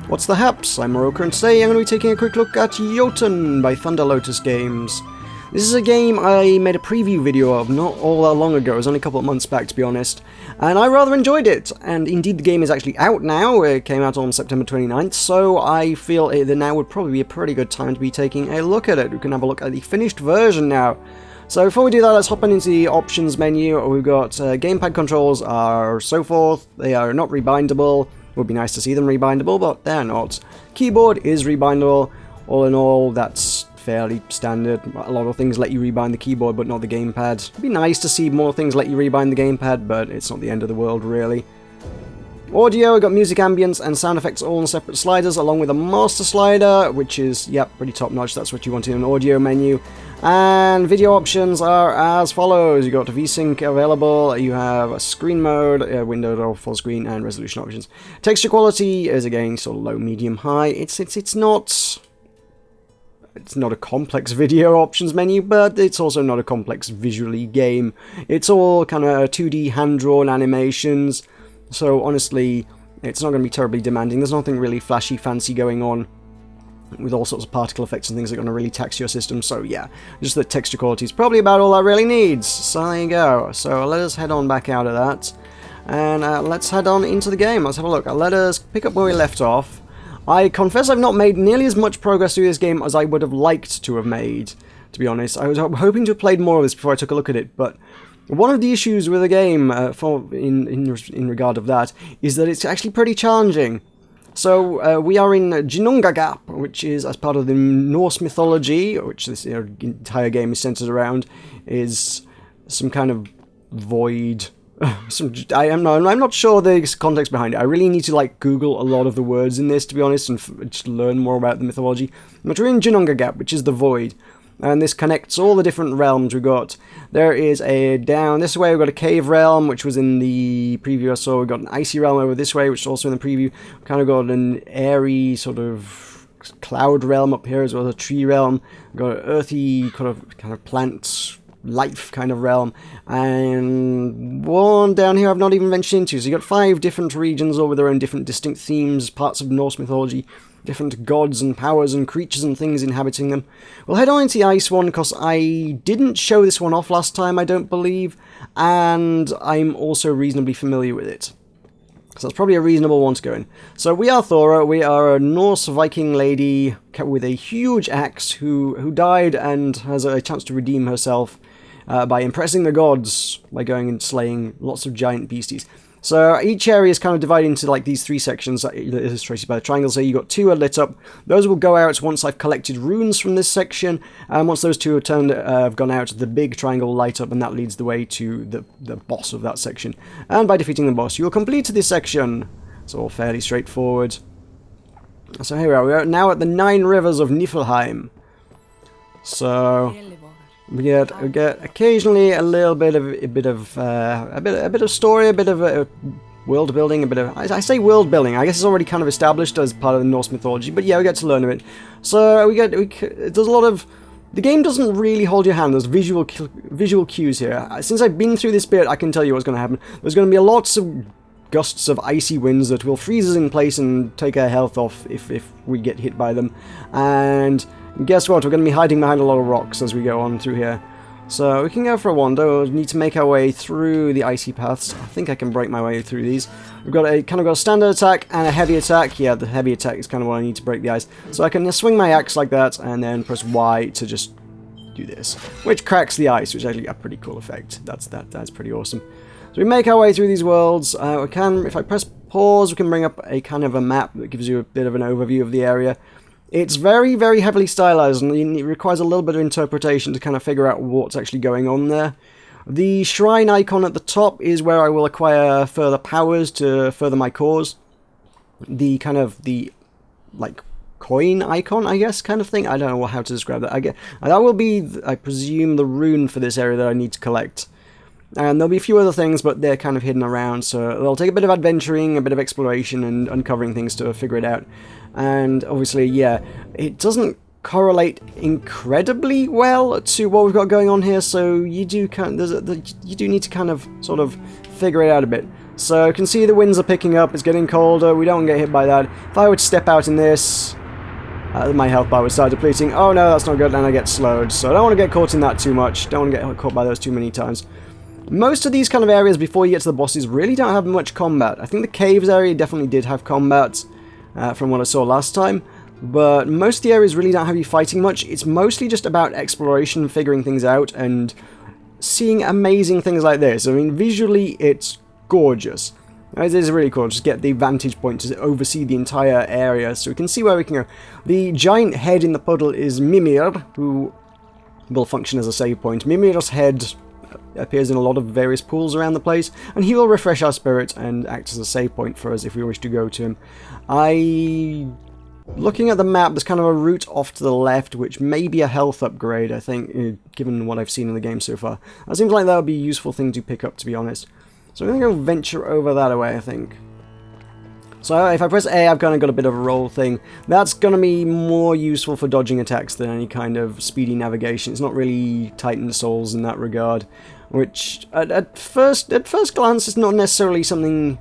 What's the haps? I'm Meroka, and today I'm going to be taking a quick look at Jotun by Thunder Lotus Games. This is a game I made a preview video of not all that long ago. It was only a couple of months back, to be honest, and I rather enjoyed it. And indeed, the game is actually out now. It came out on September 29th, so I feel that now would probably be a pretty good time to be taking a look at it. We can have a look at the finished version now. So before we do that, let's hop into the options menu. We've got gamepad controls are so forth. They are not rebindable. Would be nice to see them rebindable, but they're not. Keyboard is rebindable. All in all, that's fairly standard. A lot of things let you rebind the keyboard, but not the gamepad. It'd be nice to see more things let you rebind the gamepad, but it's not the end of the world, really. Audio, we've got music ambience and sound effects all on separate sliders, along with a master slider, which is, yep, pretty top-notch. That's what you want in an audio menu. And video options are as follows. You've got VSync available, you have a screen mode, windowed or full screen, and resolution options. Texture quality is, again, sort of low, medium, high. It's not a complex video options menu, but it's also not a complex visually game. It's all kind of 2D hand-drawn animations, so honestly, it's not going to be terribly demanding. There's nothing really flashy, fancy going on with all sorts of particle effects and things that are going to really tax your system, so yeah, just the texture quality is probably about all that really needs. So there you go. So let us head on back out of that, and let's head on into the game. Let's have a look. Let us pick up where we left off. I confess I've not made nearly as much progress through this game as I would have liked to have made, to be honest. I was hoping to have played more of this before I took a look at it, but one of the issues with the game, in regard of that, is that it's actually pretty challenging. So we are in Jotun Gap, which is as part of the Norse mythology, which this entire game is centered around, is some kind of void. I'm not sure the context behind it. I really need to Google a lot of the words in this, to be honest, and just learn more about the mythology. But we're in Jotun Gap, which is the void, and this connects all the different realms we've got. There is down this way we've got a cave realm, which was in the preview I saw. We've got an icy realm over this way, which is also in the preview. We've kind of got an airy sort of cloud realm up here, as well as a tree realm. We've got an earthy kind of plant life kind of realm, and one down here I've not even ventured into. So you've got 5 different regions, all with their own different distinct themes, parts of Norse mythology, different gods and powers and creatures and things inhabiting them. We'll head on into the ice one, because I didn't show this one off last time, I don't believe, and I'm also reasonably familiar with it. So that's probably a reasonable one to go in. So we are Thora. We are a Norse Viking lady with a huge axe who died and has a chance to redeem herself by impressing the gods by going and slaying lots of giant beasties. So each area is kind of divided into these 3 sections illustrated by the triangle. So you've got 2 are lit up. Those will go out once I've collected runes from this section. And once those 2 have gone out, the big triangle will light up, and that leads the way to the boss of that section. And by defeating the boss, you'll complete this section. It's all fairly straightforward. So here we are. We are now at the 9 rivers of Niflheim. So we get occasionally a little bit of story, a bit of world building, I say world building. I guess it's already kind of established as part of the Norse mythology, but yeah, we get to learn a bit. So there's a lot of. The game doesn't really hold your hand. There's visual cues here. Since I've been through this bit, I can tell you what's going to happen. There's going to be lots of gusts of icy winds that will freeze us in place and take our health off if we get hit by them. And guess what? We're going to be hiding behind a lot of rocks as we go on through here. So we can go for a wander. We need to make our way through the icy paths. I think I can break my way through these. We've got a standard attack and a heavy attack. Yeah, the heavy attack is kind of what I need to break the ice. So I can swing my axe like that and then press Y to just do this, which cracks the ice, which is actually a pretty cool effect. That's pretty awesome. So we make our way through these worlds. If I press pause, we can bring up a kind of a map that gives you a bit of an overview of the area. It's very, very heavily stylized, and it requires a little bit of interpretation to kind of figure out what's actually going on there. The shrine icon at the top is where I will acquire further powers to further my cause. The coin icon, I guess, kind of thing. I don't know how to describe that. That will be, I presume, the rune for this area that I need to collect. And there'll be a few other things, but they're kind of hidden around, so it'll take a bit of adventuring, a bit of exploration, and uncovering things to figure it out. And obviously, yeah, it doesn't correlate incredibly well to what we've got going on here, so you do need to kind of sort of figure it out a bit. So you can see the winds are picking up, it's getting colder, we don't get hit by that. If I were to step out in this, my health bar would start depleting. Oh no, that's not good, and I get slowed. So I don't want to get caught in that too much, don't want to get caught by those too many times. Most of these kind of areas before you get to the bosses really don't have much combat. I think the caves area definitely did have combat from what I saw last time. But most of the areas really don't have you fighting much. It's mostly just about exploration, figuring things out, and seeing amazing things like this. I mean, visually, it's gorgeous. It is really cool. Just get the vantage point to oversee the entire area, so we can see where we can go. The giant head in the puddle is Mimir, who will function as a save point. Mimir's head appears in a lot of various pools around the place, and he will refresh our spirit and act as a save point for us if we wish to go to him. Looking at the map, there's kind of a route off to the left, which may be a health upgrade, I think, given what I've seen in the game so far. That seems like that would be a useful thing to pick up, to be honest. So I'm going to go venture over that way, I think. So if I press A, I've kind of got a bit of a roll thing. That's going to be more useful for dodging attacks than any kind of speedy navigation. It's not really Titan Souls in that regard, which at first glance is not necessarily something...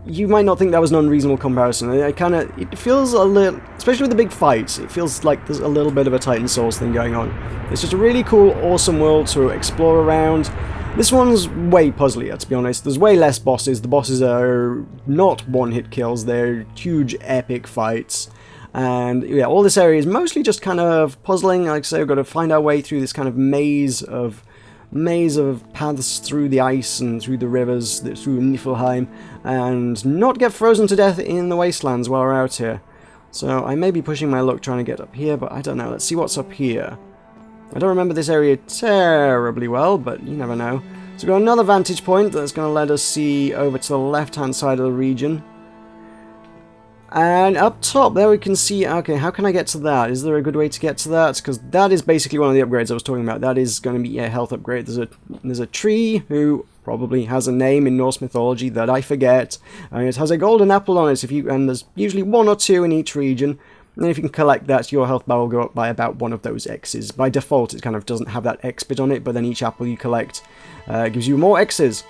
You might not think that was an unreasonable comparison. It feels a little, especially with the big fights, it feels like there's a little bit of a Titan Souls thing going on. It's just a really cool, awesome world to explore around. This one's way puzzlier, to be honest. There's way less bosses. The bosses are not one-hit kills. They're huge, epic fights. And yeah, all this area is mostly just kind of puzzling. Like I say, we've got to find our way through this kind of maze of paths through the ice and through the rivers, through Niflheim, and not get frozen to death in the wastelands while we're out here. So I may be pushing my luck trying to get up here, but I don't know. Let's see what's up here. I don't remember this area terribly well, but you never know. So we've got another vantage point that's going to let us see over to the left-hand side of the region. And up top, there we can see, okay, how can I get to that? Is there a good way to get to that? Because that is basically one of the upgrades I was talking about. That is going to be a health upgrade. There's a tree who probably has a name in Norse mythology that I forget. And it has a golden apple on it, and there's usually one or two in each region. And if you can collect that, your health bar will go up by about one of those X's. By default, it kind of doesn't have that X bit on it, but then each apple you collect gives you more X's.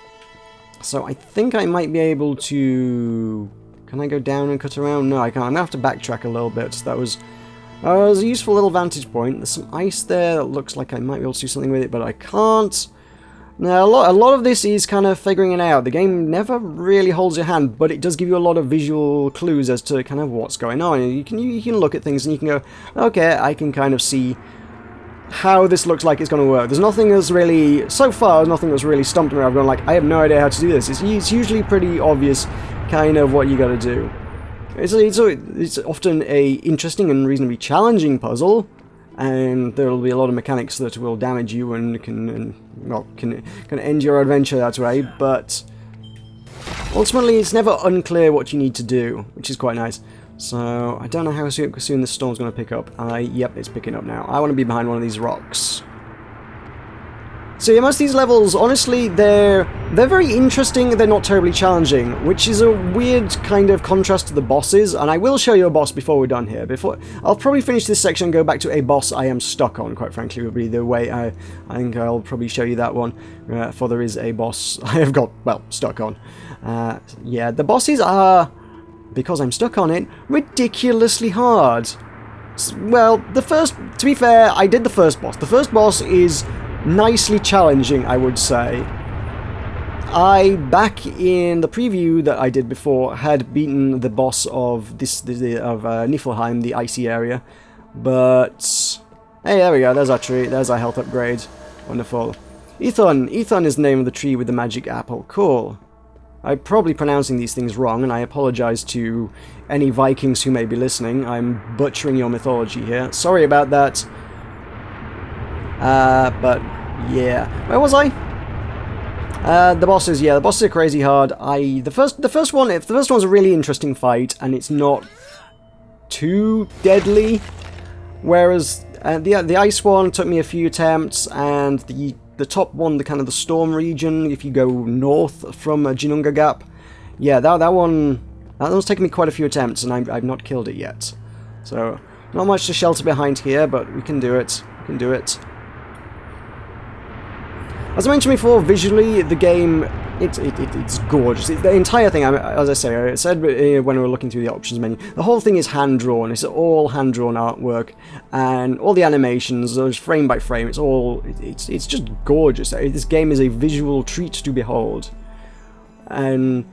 So I think I might be able to... Can I go down and cut around? No, I can't. I'm going to have to backtrack a little bit. That was a useful little vantage point. There's some ice there that looks like I might be able to do something with it, but I can't. Now, a lot of this is kind of figuring it out. The game never really holds your hand, but it does give you a lot of visual clues as to kind of what's going on. You can look at things and you can go, okay, I can kind of see how this looks like it's going to work. There's nothing that's really, so far, nothing that's really stumped me. I've gone like, I have no idea how to do this. It's usually pretty obvious kind of what you got to do. It's often a interesting and reasonably challenging puzzle, and there will be a lot of mechanics that will damage you and can end your adventure that way, but ultimately it's never unclear what you need to do, which is quite nice. So I don't know how soon this storm's going to pick up. Yep, it's picking up now. I want to be behind one of these rocks. So yeah, most of these levels, honestly, they're very interesting, they're not terribly challenging, which is a weird kind of contrast to the bosses, and I will show you a boss before we're done here. I'll probably finish this section and go back to a boss I am stuck on, quite frankly, would be the way I think I'll probably show you that one, for there is a boss I have got, well, stuck on. Yeah, the bosses are, because I'm stuck on it, ridiculously hard. Well, to be fair, I did the first boss. The first boss is nicely challenging, I would say. Back in the preview that I did before, had beaten the boss of Niflheim, the icy area, but hey, there we go. There's our tree. There's our health upgrade. Wonderful. Ethon is the name of the tree with the magic apple. Cool. I'm probably pronouncing these things wrong, and I apologize to any Vikings who may be listening. I'm butchering your mythology here. Sorry about that. But yeah, where was I? The bosses are crazy hard. The first one's a really interesting fight, and it's not too deadly. Whereas the ice one took me a few attempts, and the top one, the storm region, if you go north from Jinunga Gap, yeah, that one's taken me quite a few attempts, and I've not killed it yet. So not much to shelter behind here, but we can do it. We can do it. As I mentioned before, visually, the game, it's gorgeous. The entire thing, as I say, I said when we were looking through the options menu, the whole thing is hand-drawn. It's all hand-drawn artwork, and all the animations, those frame by frame, it's just gorgeous. This game is a visual treat to behold. And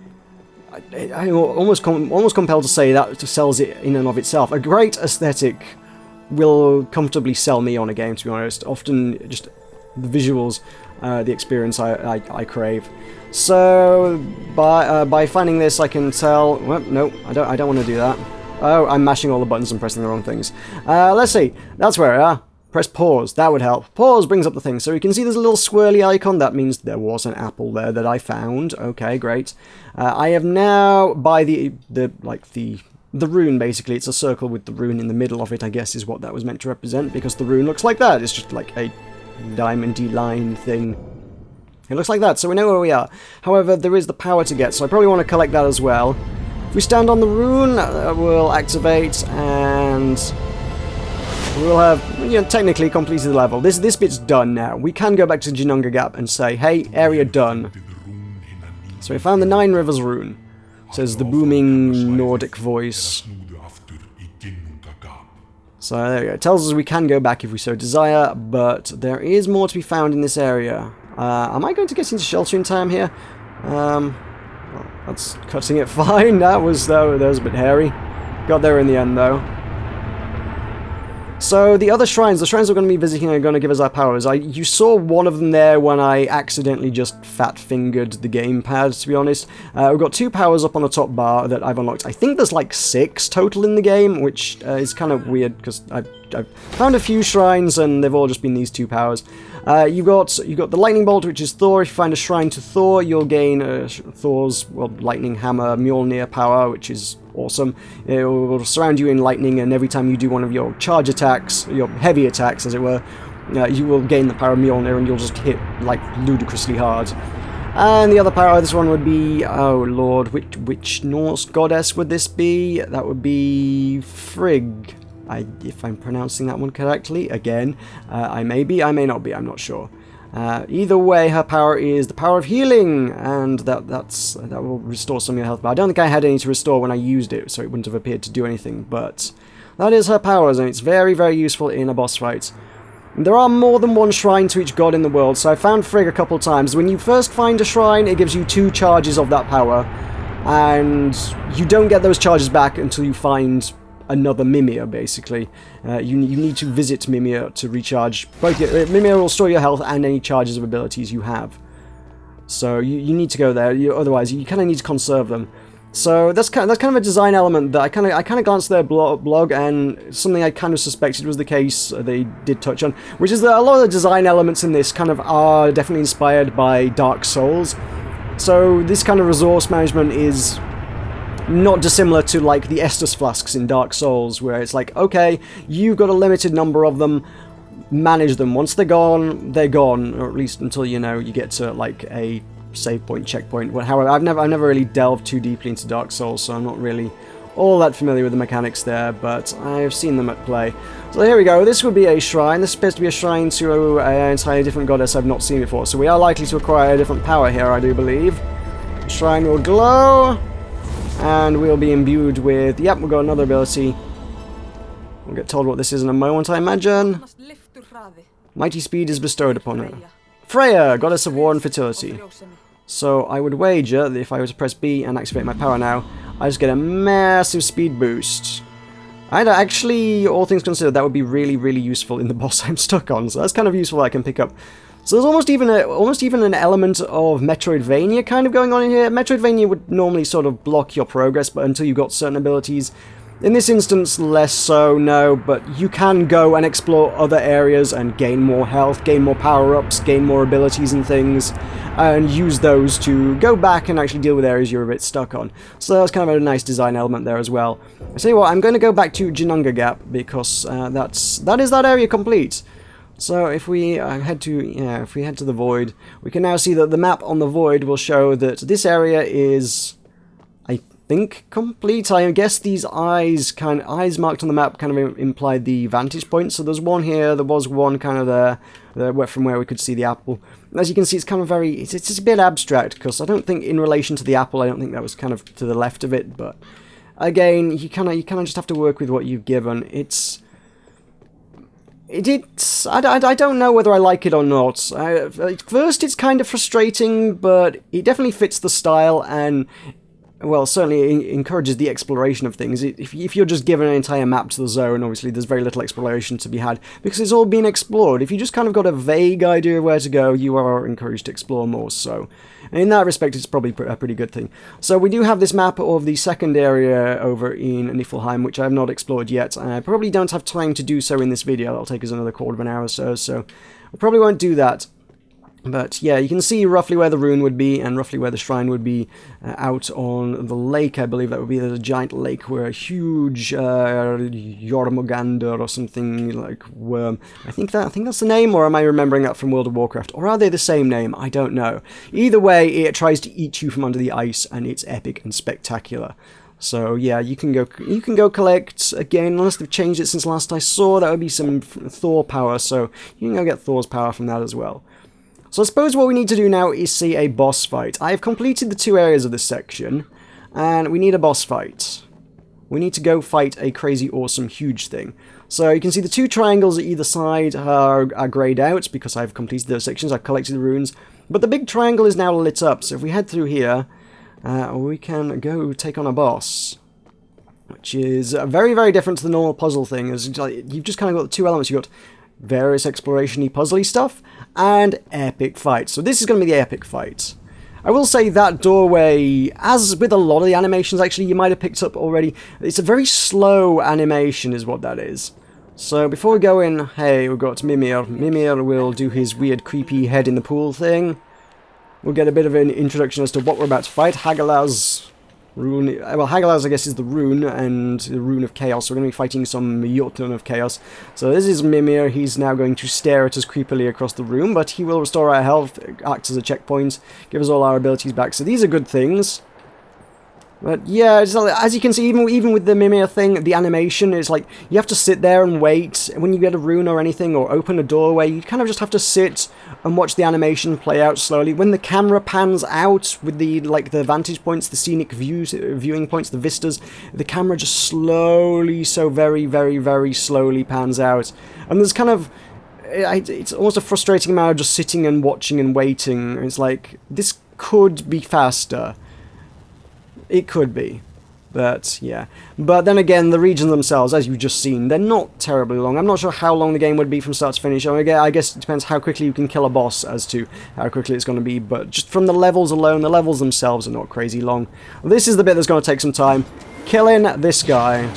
I'm almost compelled to say that sells it in and of itself. A great aesthetic will comfortably sell me on a game, to be honest. Often, just the visuals, the experience I crave. So by finding this, I can tell. Well, no, I don't want to do that. Oh, I'm mashing all the buttons and pressing the wrong things. Let's see. That's where we are. Press pause. That would help. Pause brings up the thing, so you can see there's a little swirly icon. That means there was an apple there that I found. Okay, great. I have now, by the rune, basically, it's a circle with the rune in the middle of it, I guess, is what that was meant to represent, because the rune looks like that. It's just like a diamondy line thing. It looks like that, so we know where we are. However, there is the power to get, so I probably want to collect that as well. If we stand on the rune, we'll activate, and we'll have, technically completed the level. This bit's done now. We can go back to Junanga Gap and say, hey, area done. So we found the 9 Rivers rune. Says the booming Nordic voice. So there we go. It tells us we can go back if we so desire, but there is more to be found in this area. Am I going to get into shelter in time here? Well, that's cutting it fine. That was a bit hairy. Got there in the end, though. So the other shrines, the shrines we're going to be visiting are going to give us our powers. You saw one of them there when I accidentally just fat-fingered the gamepad, to be honest. We've got 2 powers up on the top bar that I've unlocked. I think there's like 6 total in the game, which is kind of weird because I've found a few shrines and they've all just been these 2 powers. You've got the lightning bolt, which is Thor. If you find a shrine to Thor, you'll gain Thor's lightning hammer Mjolnir power, which is awesome. It will surround you in lightning, and every time you do one of your charge attacks, your heavy attacks, as it were, you will gain the power of Mjolnir, and you'll just hit like ludicrously hard. And the other power, this one would be, oh lord, which Norse goddess would this be? That would be Frigg. If I'm pronouncing that one correctly, again, I may be, I may not be, I'm not sure. Either way, her power is the power of healing, and that will restore some of your health. But I don't think I had any to restore when I used it, so it wouldn't have appeared to do anything. But that is her powers, and it's very, very useful in a boss fight. There are more than one shrine to each god in the world, so I found Frigg a couple times. When you first find a shrine, it gives you 2 charges of that power, and you don't get those charges back until you find another Mimir, basically. You need to visit Mimir to recharge. Both Mimir will restore your health and any charges of abilities you have. So you need to go there. Otherwise, you kind of need to conserve them. So that's kind of a design element that I kind of glanced at their blog, and something I kind of suspected was the case. They did touch on, which is that a lot of the design elements in this kind of are definitely inspired by Dark Souls. So this kind of resource management is not dissimilar to like the Estus flasks in Dark Souls, where it's like, okay, you've got a limited number of them, manage them. Once they're gone, or at least until you get to like a save point, checkpoint. However, I've never really delved too deeply into Dark Souls, so I'm not really all that familiar with the mechanics there, but I've seen them at play. So here we go. This would be a shrine. This appears to be a shrine to an entirely different goddess I've not seen before. So we are likely to acquire a different power here, I do believe. The shrine will glow. And we'll be imbued with... Yep, we've got another ability. We'll get told what this is in a moment, I imagine. Mighty speed is bestowed upon her. Freya, goddess of war and fertility. So I would wager that if I were to press B and activate my power now, I just get a massive speed boost. Actually, all things considered, that would be really, really useful in the boss I'm stuck on. So that's kind of useful that I can pick up. So there's almost even an element of Metroidvania kind of going on in here. Metroidvania would normally sort of block your progress, but until you got certain abilities. In this instance, less so, no, but you can go and explore other areas and gain more health, gain more power-ups, gain more abilities and things, and use those to go back and actually deal with areas you're a bit stuck on. So that's kind of a nice design element there as well. I tell you what, I'm going to go back to Junanga Gap, because that is that area complete. So if we head to the Void, we can now see that the map on the Void will show that this area is, think complete. I guess these eyes marked on the map kind of implied the vantage point. So there's one here, there was one kind of there from where we could see the apple. As you can see, it's kind of it's a bit abstract, because I don't think in relation to the apple, I don't think that was kind of to the left of it, but again, you kind of just have to work with what you've given. I don't know whether I like it or not. At first, it's kind of frustrating, but it definitely fits the style, and well, certainly encourages the exploration of things. If you're just given an entire map to the zone, obviously there's very little exploration to be had, because it's all been explored. If you just kind of got a vague idea of where to go, you are encouraged to explore more, so in that respect, it's probably a pretty good thing. So we do have this map of the second area over in Niflheim, which I have not explored yet, and I probably don't have time to do so in this video. That'll take us another quarter of an hour or so I probably won't do that. But yeah, you can see roughly where the rune would be, and roughly where the shrine would be out on the lake. I believe that would be the giant lake where a huge Jormungandr or something like worm. I think that's the name, or am I remembering that from World of Warcraft? Or are they the same name? I don't know. Either way, it tries to eat you from under the ice, and it's epic and spectacular. So yeah, you can go collect again, unless they've changed it since last I saw. That would be some Thor power, so you can go get Thor's power from that as well. So I suppose what we need to do now is see a boss fight. I have completed the 2 areas of this section, and we need a boss fight. We need to go fight a crazy, awesome, huge thing. So you can see the 2 triangles at either side are greyed out, because I've completed those sections, I've collected the runes. But the big triangle is now lit up, so if we head through here, we can go take on a boss. Which is very, very different to the normal puzzle thing. You've just kind of got the 2 elements. You've got various exploration-y, puzzly stuff, and epic fight. So this is going to be the epic fight. I will say that doorway, as with a lot of the animations actually, you might have picked up already, it's a very slow animation is what that is. So before we go in, hey, we've got Mimir. Mimir will do his weird creepy head in the pool thing. We'll get a bit of an introduction as to what we're about to fight. Hagalaz's rune, well, Hagalaz, I guess, is the rune, and the rune of chaos. We're going to be fighting some Jotun of chaos. So this is Mimir. He's now going to stare at us creepily across the room, but he will restore our health, act as a checkpoint, give us all our abilities back. So these are good things. But yeah, as you can see, even with the Mimir thing, the animation is like, you have to sit there and wait. When you get a rune or anything, or open a doorway, you kind of just have to sit and watch the animation play out slowly. When the camera pans out with the vantage points, the scenic viewing points, the vistas, the camera just slowly, so very, very, very slowly pans out. And there's kind of, it's almost a frustrating amount of just sitting and watching and waiting. It's like, this could be faster. It could be, but yeah. But then again, the regions themselves, as you've just seen, they're not terribly long. I'm not sure how long the game would be from start to finish. I guess it depends how quickly you can kill a boss as to how quickly it's going to be, but just from the levels alone, the levels themselves are not crazy long. This is the bit that's going to take some time. Killing this guy.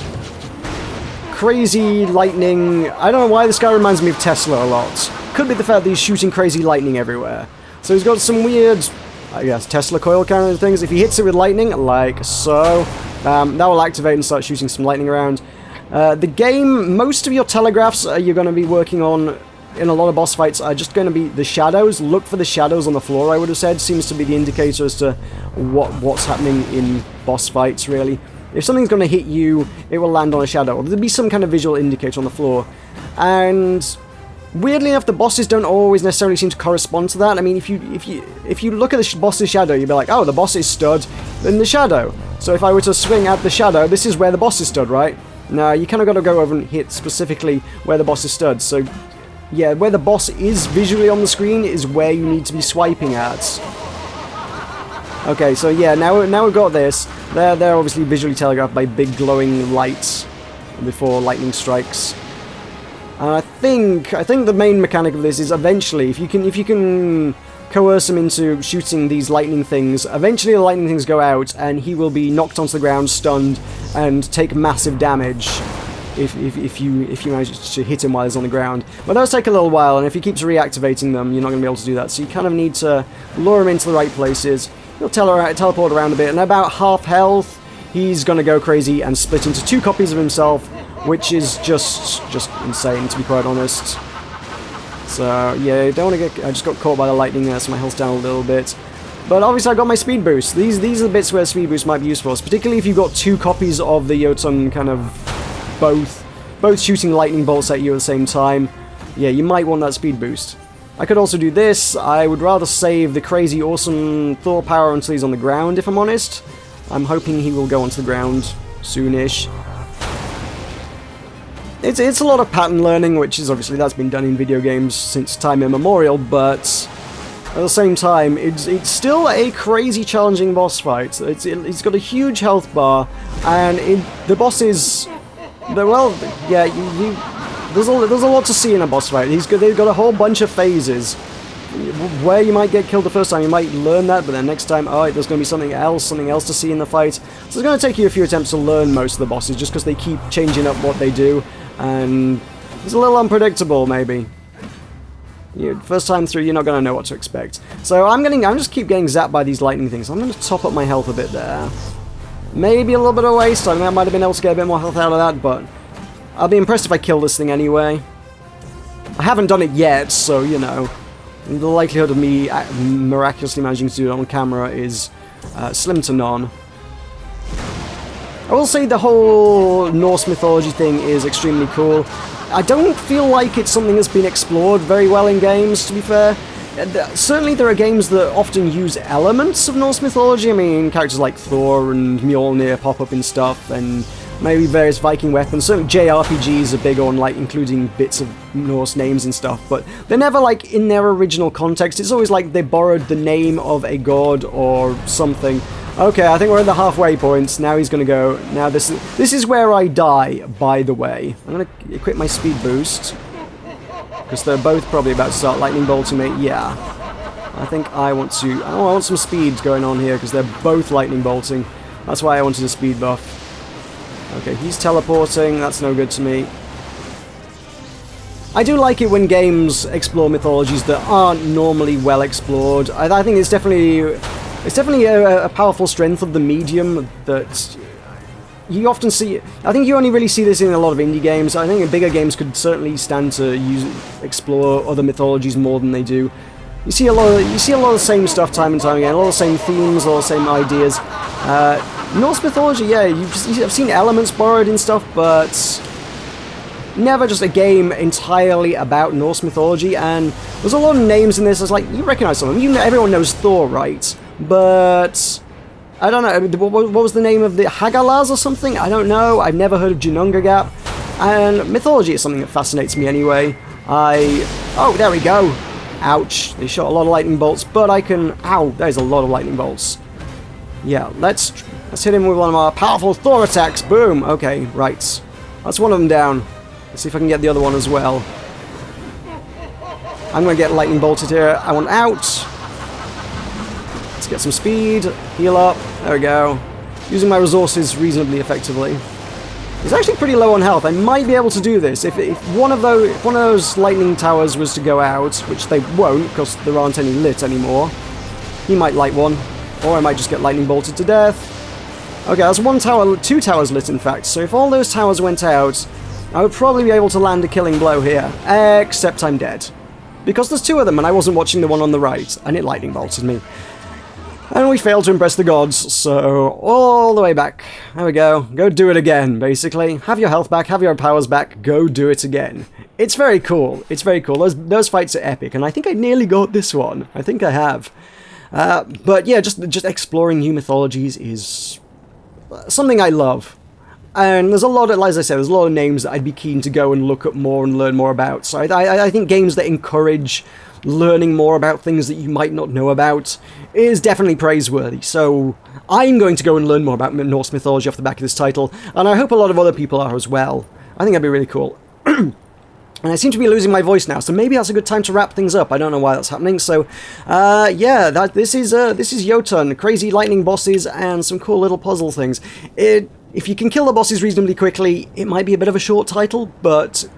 Crazy lightning. I don't know why this guy reminds me of Tesla a lot. Could be the fact that he's shooting crazy lightning everywhere. So he's got some weird, I guess, Tesla coil kind of things. If he hits it with lightning, like so, that will activate and start shooting some lightning around. The game, most of your telegraphs you're going to be working on in a lot of boss fights are just going to be the shadows. Look for the shadows on the floor, I would have said. Seems to be the indicator as to what's happening in boss fights, really. If something's going to hit you, it will land on a shadow, or there'll be some kind of visual indicator on the floor. And weirdly enough, the bosses don't always necessarily seem to correspond to that. I mean, if you look at the boss's shadow, you'll be like, oh, the boss is stood in the shadow. So if I were to swing at the shadow, this is where the boss is stood, right? No, you kind of got to go over and hit specifically where the boss is stood. So yeah, where the boss is visually on the screen is where you need to be swiping at. Okay, so yeah, now we've got this. They're obviously visually telegraphed by big glowing lights before lightning strikes. And I think the main mechanic of this is eventually, if you can coerce him into shooting these lightning things, eventually the lightning things go out and he will be knocked onto the ground, stunned, and take massive damage if you manage to hit him while he's on the ground. But that does take a little while, and if he keeps reactivating them, you're not going to be able to do that. So you kind of need to lure him into the right places. He'll teleport around a bit, and about half health, he's going to go crazy and split into 2 copies of himself, which is just insane, to be quite honest. So yeah, don't want to get. I just got caught by the lightning there, so my health's down a little bit. But obviously I got my speed boost. These are the bits where speed boost might be useful, particularly if you've got 2 copies of the Jotun kind of both shooting lightning bolts at you at the same time. Yeah, you might want that speed boost. I could also do this. I would rather save the crazy awesome Thor power until he's on the ground, if I'm honest. I'm hoping he will go onto the ground soonish. It's a lot of pattern learning, which is obviously that's been done in video games since time immemorial, but at the same time, it's still a crazy challenging boss fight. It's got a huge health bar, and the bosses, well, yeah, there's a lot to see in a boss fight. They've got a whole bunch of phases where you might get killed the first time. You might learn that, but then next time, oh, there's going to be something else to see in the fight. So it's going to take you a few attempts to learn most of the bosses, just because they keep changing up what they do, and it's a little unpredictable, maybe. First time through, you're not going to know what to expect. So I'm just keep getting zapped by these lightning things. I'm going to top up my health a bit there. Maybe a little bit of waste. I mean, I might have been able to get a bit more health out of that, but I'll be impressed if I kill this thing anyway. I haven't done it yet, so, you know, the likelihood of me miraculously managing to do it on camera is slim to none. I will say the whole Norse mythology thing is extremely cool. I don't feel like it's something that's been explored very well in games, to be fair. Certainly there are games that often use elements of Norse mythology. I mean, characters like Thor and Mjolnir pop up in stuff, and maybe various Viking weapons. Certainly JRPGs are big on, like, including bits of Norse names and stuff, but they're never, like, in their original context. It's always like they borrowed the name of a god or something. Okay, I think we're at the halfway point. Now he's going to go. Now this is where I die, by the way. I'm going to equip my speed boost, because they're both probably about to start lightning bolting me. Yeah. I think I want to... Oh, I want some speed going on here, because they're both lightning bolting. That's why I wanted a speed buff. Okay, he's teleporting. That's no good to me. I do like it when games explore mythologies that aren't normally well explored. I think it's definitely... It's definitely a powerful strength of the medium that you often see. I think you only really see this in a lot of indie games. I think bigger games could certainly stand to explore other mythologies more than they do. You see a lot of the same stuff time and time again, a lot of the same themes, a lot of the same ideas. Norse mythology, yeah, I've seen elements borrowed in stuff, but never just a game entirely about Norse mythology. And there's a lot of names in this. It's like you recognize some of them. Everyone knows Thor, right? But I don't know, what was the name of the Hagalas or something? I don't know. I've never heard of Ginnungagap. And mythology is something that fascinates me anyway. Oh, there we go. Ouch. They shot a lot of lightning bolts, but I can... Ow, there's a lot of lightning bolts. Yeah, let's hit him with one of our powerful Thor attacks. Boom. Okay, right. That's one of them down. Let's see if I can get the other one as well. I'm going to get lightning bolted here. I want out. Let's get some speed, heal up, there we go. Using my resources reasonably effectively. He's actually pretty low on health. I might be able to do this. If one of those lightning towers was to go out, which they won't because there aren't any lit anymore, he might light one, or I might just get lightning bolted to death. Okay, that's one tower, 2 towers lit in fact, so if all those towers went out, I would probably be able to land a killing blow here, except I'm dead. Because there's 2 of them and I wasn't watching the one on the right, and it lightning bolted me. And we failed to impress the gods, so all the way back. There we go. Go do it again, basically. Have your health back, have your powers back, go do it again. It's very cool. It's very cool. Those fights are epic, and I think I nearly got this one. I think I have. But yeah, just exploring new mythologies is something I love. And there's a lot of, as I said, there's a lot of names that I'd be keen to go and look up more and learn more about. So I think games that encourage learning more about things that you might not know about is definitely praiseworthy. So I'm going to go and learn more about Norse mythology off the back of this title, and I hope a lot of other people are as well. I think that'd be really cool. And I seem to be losing my voice now, so maybe that's a good time to wrap things up. I don't know why that's happening. So, yeah, this is Jotun, crazy lightning bosses and some cool little puzzle things. If you can kill the bosses reasonably quickly, it might be a bit of a short title, but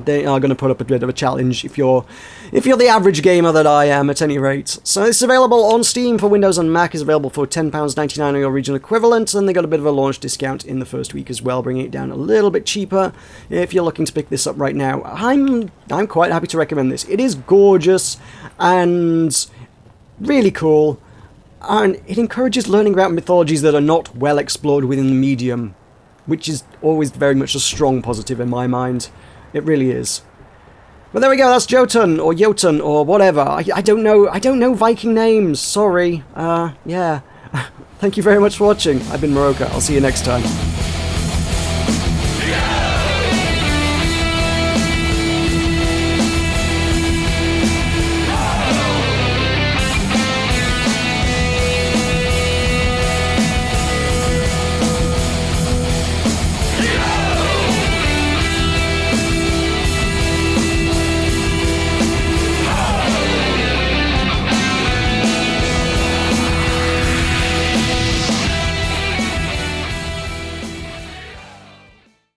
they are going to put up a bit of a challenge if you're the average gamer that I am, at any rate. So it's available on Steam for Windows and Mac. Is available for £10.99 on your regional equivalent, and they got a bit of a launch discount in the first week as well, bringing it down a little bit cheaper if you're looking to pick this up right now. I'm quite happy to recommend this. It is gorgeous and really cool. And it encourages learning about mythologies that are not well explored within the medium, which is always very much a strong positive in my mind. It really is. But there we go, that's Jotun, or Jotun, or whatever. I don't know Viking names, sorry. Yeah. Thank you very much for watching. I've been Meroka. I'll see you next time.